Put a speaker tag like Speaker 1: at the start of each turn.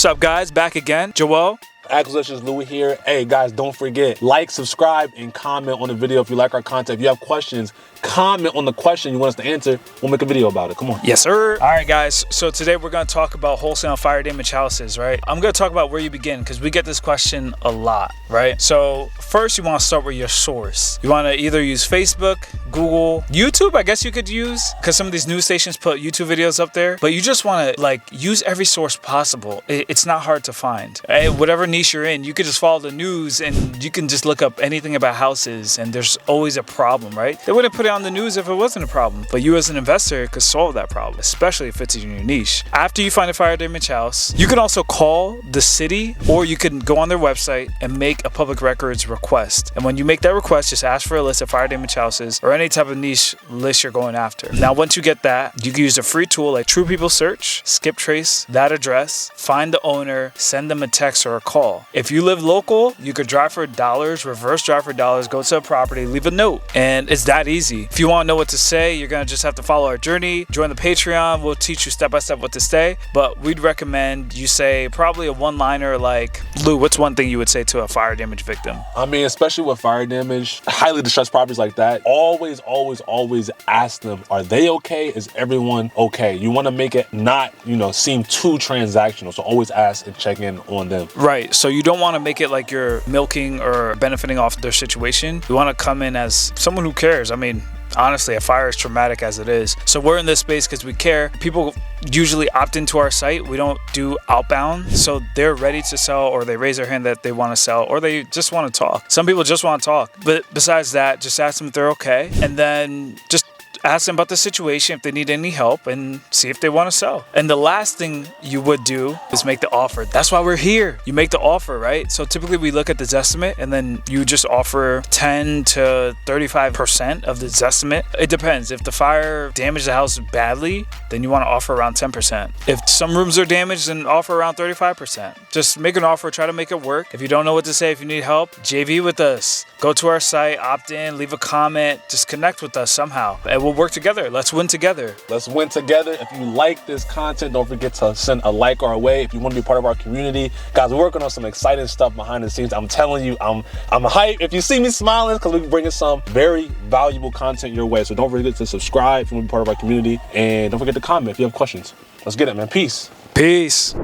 Speaker 1: What's up, guys? Back again. Joel.
Speaker 2: Acquisitions Louis here. Hey guys, don't forget, like, subscribe, and comment on the video if you like our content. If you have questions, comment on the question you want us to answer. We'll make a video about it. Come on.
Speaker 1: Yes, sir. All right, guys. So today we're going to talk about wholesale fire damage houses, right? I'm going to talk about where you begin because we get this question a lot, right? So first you want to start with your source. You want to either use Facebook, Google, YouTube, I guess you could use, because some of these news stations put YouTube videos up there, but you just want to use every source possible. It's not hard to find. Whatever niche you're in, you could just follow the news and you can just look up anything about houses and there's always a problem, right? They wouldn't put it on the news if it wasn't a problem, but you as an investor could solve that problem, especially if it's in your niche. After you find a fire damage house, you can also call the city or you can go on their website and make a public records request. And when you make that request, just ask for a list of fire damage houses or any type of niche list you're going after. Now, once you get that, you can use a free tool like True People Search, skip trace that address, find the owner, send them a text or a call. If you live local, you could drive for dollars, reverse drive for dollars, go to a property, leave a note, and it's that easy. If you want to know what to say, you're going to just have to follow our journey, join the Patreon, we'll teach you step by step what to say, but we'd recommend you say probably a one-liner like, Lou, what's one thing you would say to a fire damage victim?
Speaker 2: I mean, especially with fire damage, highly distressed properties like that, always ask them, are they okay? Is everyone okay? You want to make it not, seem too transactional, so always ask and check in on them.
Speaker 1: Right. So you don't want to make it like you're milking or benefiting off their situation. You want to come in as someone who cares. I mean, honestly, a fire is traumatic as it is. So we're in this space because we care. People usually opt into our site. We don't do outbound. So they're ready to sell or they raise their hand that they want to sell or they just want to talk. Some people just want to talk. But besides that, just ask them if they're okay. And then just ask them about the situation, if they need any help, and see if they want to sell. And the last thing you would do is make the offer. That's why we're here. You make the offer, right? So typically we look at the Zestimate and then you just offer 10 to 35% of the Zestimate. It depends. If the fire damaged the house badly, then you want to offer around 10%. If some rooms are damaged, then offer around 35%. Just make an offer, try to make it work. If you don't know what to say, if you need help, JV with us. Go to our site, opt in, leave a comment, just connect with us somehow. And we'll work together. Let's win together.
Speaker 2: Let's win together. If you like this content, don't forget to send a like our way. If you want to be part of our community, guys, we're working on some exciting stuff behind the scenes. I'm telling you, I'm hyped. If you see me smiling, because we're bringing some very valuable content your way. So don't forget to subscribe if you want to be part of our community. And don't forget to comment if you have questions. Let's get it, man. Peace.
Speaker 1: Peace.